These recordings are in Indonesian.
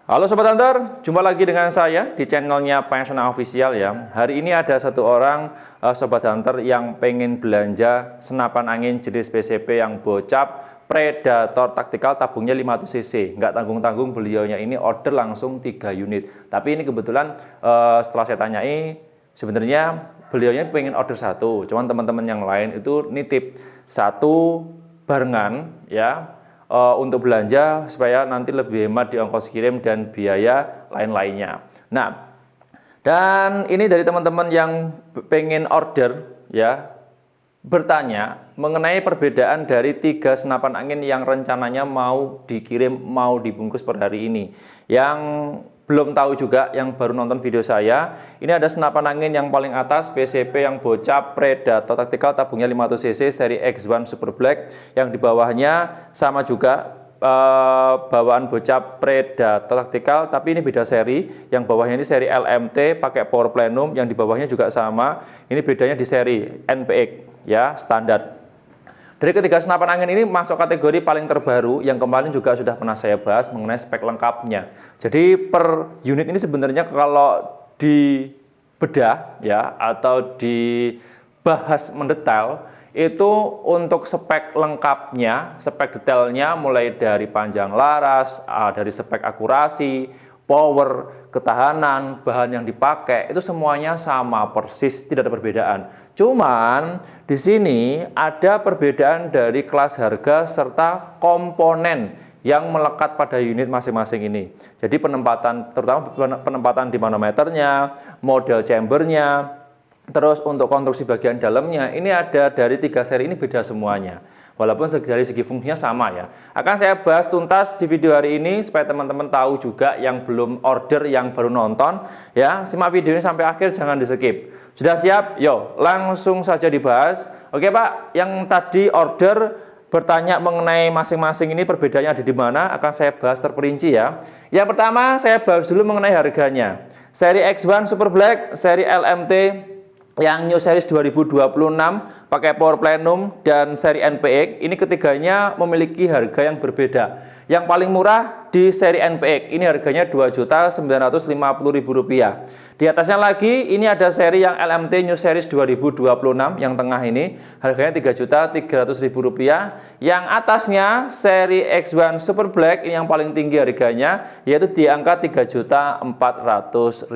Halo Sobat Hunter, jumpa lagi dengan saya di channelnya Pensiona Official ya. Hari ini ada satu orang Sobat Hunter yang pengen belanja senapan angin jenis PCP yang bocap Predator Tactical tabungnya 500 cc. Nggak tanggung-tanggung, beliaunya ini order langsung 3 unit. Tapi ini kebetulan setelah saya tanyai, sebenarnya beliaunya pengen order satu. Cuman teman-teman yang lain itu nitip satu barengan ya. Untuk belanja supaya nanti lebih hemat di ongkos kirim dan biaya lain-lainnya. Nah, dan ini dari teman-teman yang pengen order ya, bertanya mengenai perbedaan dari 3 senapan angin yang rencananya mau dikirim, mau dibungkus per hari ini. Yang belum tahu juga, yang baru nonton video saya, ini ada senapan angin yang paling atas PCP yang bocap Predator Tactical tabungnya 500 cc seri X1 Super Black, yang di bawahnya sama juga bawaan bocap Predator Tactical, tapi ini beda seri. Yang bawahnya ini seri LMT pakai power plenum, yang di bawahnya juga sama. Ini bedanya di seri NPX ya, standar. Dari ketiga senapan angin ini masuk kategori paling terbaru yang kemarin juga sudah pernah saya bahas mengenai spek lengkapnya. Jadi per unit ini sebenarnya kalau dibedah ya atau dibahas mendetail, itu untuk spek lengkapnya, spek detailnya mulai dari panjang laras, dari spek akurasi, power, ketahanan, bahan yang dipakai, itu semuanya sama persis, tidak ada perbedaan. Cuman di sini ada perbedaan dari kelas harga serta komponen yang melekat pada unit masing-masing ini. Jadi penempatan, terutama penempatan di manometernya, model chambernya, terus untuk konstruksi bagian dalamnya, ini ada dari 3 seri ini beda semuanya. Walaupun dari segi fungsinya sama ya. Akan saya bahas tuntas di video hari ini supaya teman-teman tahu juga yang belum order, yang baru nonton ya. Simak video ini sampai akhir, jangan di skip. Sudah siap? Yo, langsung saja dibahas. Oke Pak, yang tadi order bertanya mengenai masing-masing ini perbedaannya ada di mana, akan saya bahas terperinci ya. Yang pertama saya bahas dulu mengenai harganya. Seri X1 Super Black, seri LMT yang New Series 2026 pakai power plenum dan seri NPX, ini ketiganya memiliki harga yang berbeda. Yang paling murah di seri NPX, ini harganya Rp2.950.000. Di atasnya lagi ini ada seri yang LMT New Series 2026 yang tengah ini harganya Rp3.300.000. Yang atasnya seri X1 Super Black ini yang paling tinggi harganya, yaitu di angka Rp3.400.000.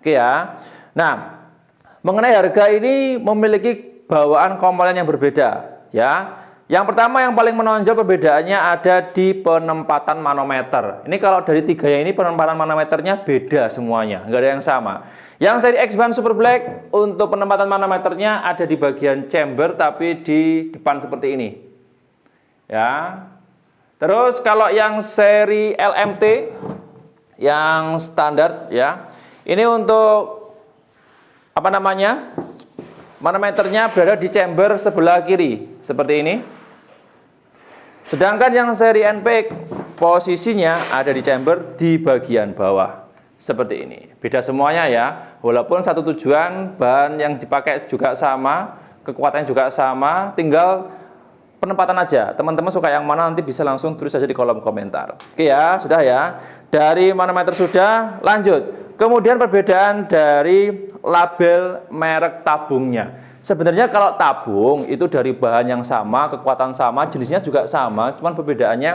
Oke ya. Nah, mengenai harga ini memiliki bawaan komponen yang berbeda ya. Yang pertama yang paling menonjol perbedaannya ada di penempatan manometer. Ini kalau dari 3 ini penempatan manometernya beda semuanya, nggak ada yang sama. Yang seri X1 Super Black untuk penempatan manometernya ada di bagian chamber tapi di depan seperti ini. Ya. Terus kalau yang seri LMT yang standar ya, ini untuk manometernya berada di chamber sebelah kiri seperti ini. Sedangkan yang seri NPX posisinya ada di chamber di bagian bawah seperti ini. Beda semuanya ya, walaupun satu tujuan, bahan yang dipakai juga sama, kekuatannya juga sama, tinggal penempatan aja. Teman-teman suka yang mana nanti bisa langsung tulis saja di kolom komentar. Oke ya, sudah ya. Dari manometer sudah, lanjut. Kemudian perbedaan dari label merek tabungnya. Sebenarnya kalau tabung itu dari bahan yang sama, kekuatan sama, jenisnya juga sama, cuman perbedaannya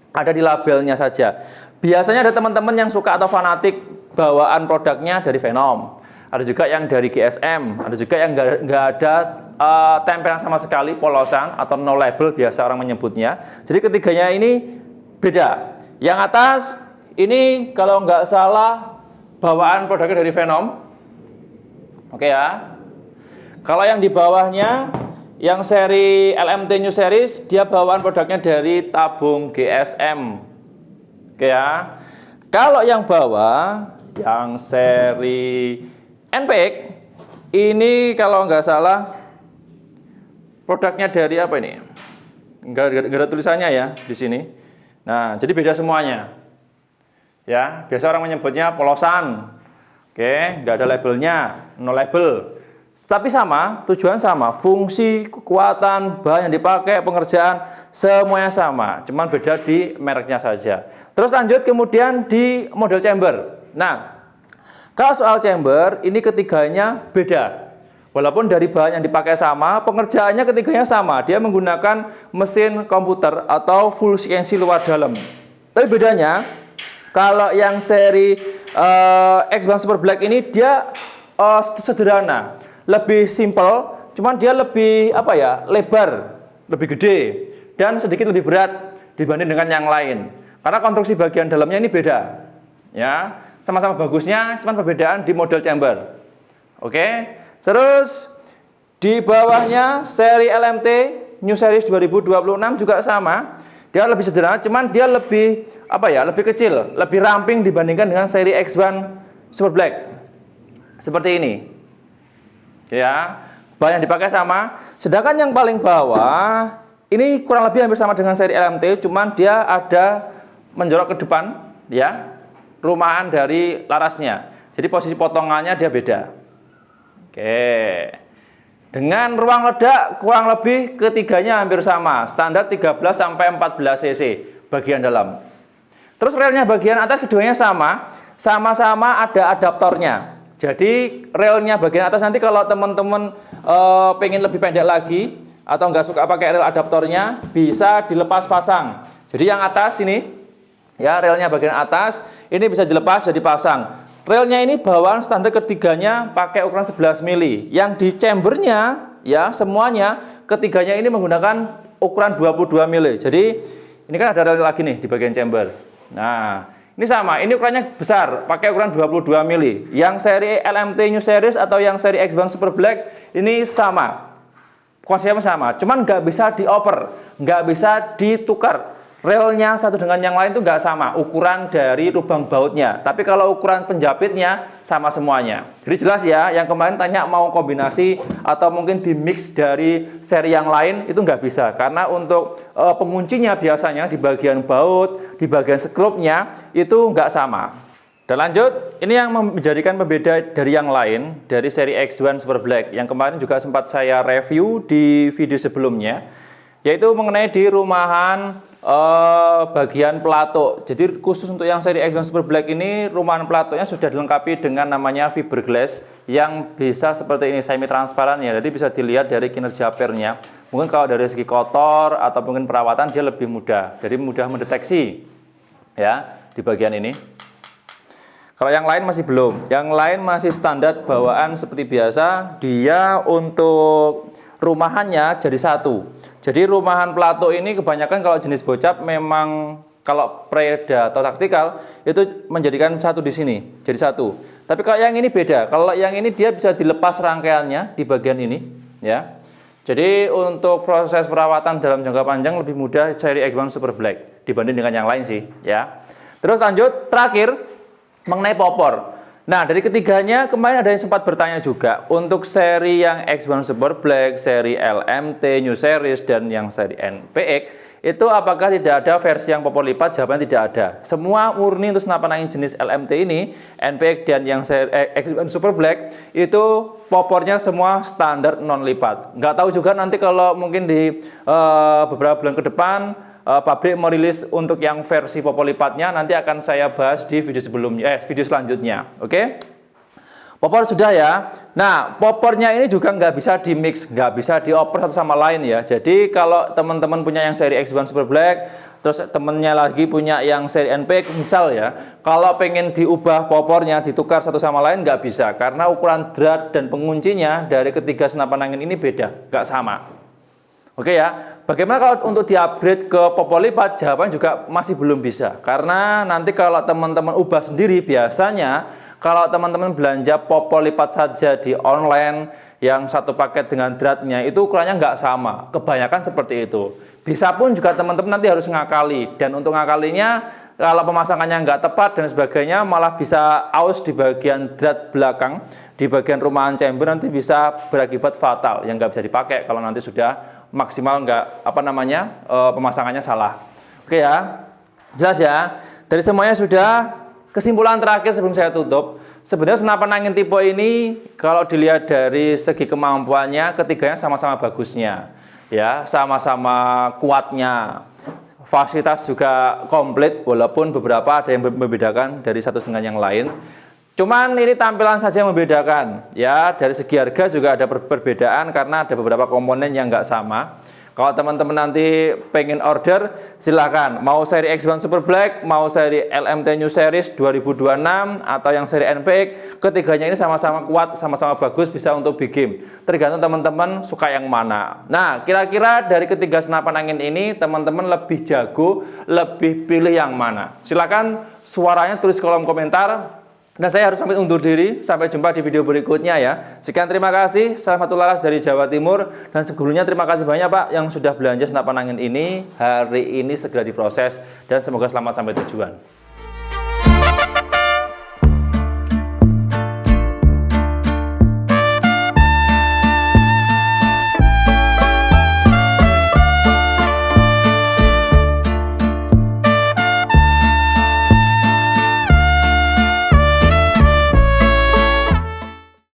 ada di labelnya saja. Biasanya ada teman-teman yang suka atau fanatik bawaan produknya dari Venom. Ada juga yang dari GSM, ada juga yang nggak ada tempelan sama sekali, polosan atau no label biasa orang menyebutnya. Jadi ketiganya ini beda. Yang atas ini kalau nggak salah bawaan produknya dari Venom. Oke ya. Kalau yang di bawahnya yang seri LMT New Series, dia bawaan produknya dari tabung GSM. Oke ya. Kalau yang bawah yang seri NPX ini kalau nggak salah produknya dari apa ini? Nggak ada tulisannya ya di sini. Nah, jadi beda semuanya. Ya, biasa orang menyebutnya polosan. Oke, nggak ada labelnya, no label. Tapi sama, tujuan sama, fungsi, kekuatan, bahan yang dipakai, pengerjaan, semuanya sama. Cuman beda di mereknya saja. Terus lanjut kemudian di model chamber. Nah, kalau soal chamber, ini ketiganya beda. Walaupun dari bahan yang dipakai sama, pengerjaannya ketiganya sama. Dia menggunakan mesin komputer atau full CNC luar dalam. Tapi bedanya, kalau yang seri X1 Super Black ini dia sederhana. Lebih simple, cuman dia lebih lebar, lebih gede dan sedikit lebih berat dibanding dengan yang lain. Karena konstruksi bagian dalamnya ini beda. Ya, sama-sama bagusnya, cuman perbedaan di model chamber. Oke. Terus di bawahnya seri LMT New Series 2026 juga sama. Dia lebih sederhana, cuman dia lebih lebih kecil, lebih ramping dibandingkan dengan seri X1 Super Black. Seperti ini. Ya, bahan yang dipakai sama. Sedangkan yang paling bawah ini kurang lebih hampir sama dengan seri LMT, cuman dia ada menjorok ke depan, ya, rumahan dari larasnya. Jadi posisi potongannya dia beda. Oke. Dengan ruang ledak kurang lebih ketiganya hampir sama, standar 13 sampai 14 cc bagian dalam. Terus relnya bagian atas keduanya sama-sama ada adaptornya. Jadi relnya bagian atas nanti kalau teman-teman pengen lebih pendek lagi atau nggak suka pakai rel adaptornya, bisa dilepas pasang. Jadi yang atas ini, ya, relnya bagian atas ini bisa dilepas jadi pasang. Relnya ini bawaan standar ketiganya pakai ukuran 11 mili. Yang di chambernya, ya, semuanya ketiganya ini menggunakan ukuran 22 mili. Jadi ini kan ada rel lagi nih di bagian chamber. Nah, ini sama, ini ukurannya besar, pakai ukuran 22 mili. Yang seri LMT New Series atau yang seri X1 Super Black ini sama, konsepnya sama, cuman nggak bisa dioper, nggak bisa ditukar. Relnya satu dengan yang lain itu nggak sama, ukuran dari lubang bautnya. Tapi kalau ukuran penjapitnya sama semuanya. Jadi jelas ya, yang kemarin tanya mau kombinasi atau mungkin di mix dari seri yang lain, itu nggak bisa. Karena untuk penguncinya biasanya di bagian baut, di bagian skrupnya itu nggak sama. Dan lanjut, ini yang menjadikan pembeda dari yang lain, dari seri X1 Super Black, yang kemarin juga sempat saya review di video sebelumnya, yaitu mengenai di rumahan bagian pelatuk. Jadi khusus untuk yang seri X1 Super Black ini, rumahan pelatuknya sudah dilengkapi dengan namanya fiberglass yang bisa seperti ini, semi transparan ya. Jadi bisa dilihat dari kinerja pernya. Mungkin kalau dari segi kotor atau mungkin perawatan dia lebih mudah, jadi mudah mendeteksi ya di bagian ini. Kalau yang lain masih belum, yang lain masih standar bawaan seperti biasa. Dia untuk rumahannya jadi satu. Jadi rumahan pelatuk ini kebanyakan kalau jenis bocap memang kalau preda atau taktikal itu menjadikan satu di sini, jadi satu. Tapi kalau yang ini beda. Kalau yang ini dia bisa dilepas rangkaiannya di bagian ini, ya. Jadi untuk proses perawatan dalam jangka panjang lebih mudah seri X1 Super Black dibanding dengan yang lain sih, ya. Terus lanjut terakhir mengenai popor. Nah, dari ketiganya kemarin ada yang sempat bertanya juga untuk seri yang X1 Super Black, seri LMT New Series dan yang seri NPX itu apakah tidak ada versi yang popor lipat? Jawabannya tidak ada. Semua murni untuk senapan angin jenis LMT ini, NPX dan yang seri X1 Super Black itu popornya semua standar non lipat. Nggak tahu juga nanti kalau mungkin di beberapa bulan ke depan pabrik merilis untuk yang versi popor lipatnya, nanti akan saya bahas di video sebelumnya, video selanjutnya. Oke? Popor sudah ya. Nah, popornya ini juga nggak bisa di mix, nggak bisa dioper satu sama lain ya. Jadi kalau teman-teman punya yang seri X1 Super Black, terus temennya lagi punya yang seri NPX misal ya, kalau pengen diubah popornya, ditukar satu sama lain nggak bisa, karena ukuran drat dan penguncinya dari ketiga senapan angin ini beda, nggak sama. Oke ya, bagaimana kalau untuk di-upgrade ke popor lipat? Jawaban juga masih belum bisa. Karena nanti kalau teman-teman ubah sendiri, biasanya kalau teman-teman belanja popor lipat saja di online yang satu paket dengan dratnya itu ukurannya nggak sama. Kebanyakan seperti itu. Bisa pun juga teman-teman nanti harus ngakali. Dan untuk ngakalinya, kalau pemasangannya nggak tepat dan sebagainya, malah bisa aus di bagian drat belakang, di bagian rumahan chamber nanti bisa berakibat fatal yang nggak bisa dipakai kalau nanti sudah maksimal nggak pemasangannya salah. Oke ya, jelas ya. Dari semuanya sudah, kesimpulan terakhir sebelum saya tutup, Sebenarnya senapan angin tipe ini kalau dilihat dari segi kemampuannya, ketiganya sama-sama bagusnya, ya, sama-sama kuatnya. Fasilitas juga komplit, walaupun beberapa ada yang membedakan dari satu dengan yang lain. Cuman ini tampilan saja yang membedakan, ya. Dari segi harga juga ada perbedaan karena ada beberapa komponen yang nggak sama. Kalau teman-teman nanti pengen order, silakan. Mau seri X1 Super Black, mau seri LMT New Series 2026, atau yang seri NPX, ketiganya ini sama-sama kuat, sama-sama bagus, bisa untuk bikin. Tergantung teman-teman suka yang mana. Nah, kira-kira dari ketiga senapan angin ini, teman-teman lebih jago, lebih pilih yang mana? Silakan suaranya tulis kolom komentar. Dan saya harus pamit undur diri, sampai jumpa di video berikutnya ya. Sekian, terima kasih, saya Fatul Laras dari Jawa Timur. Dan sebelumnya terima kasih banyak Pak yang sudah belanja senapan angin ini. Hari ini segera diproses dan semoga selamat sampai tujuan.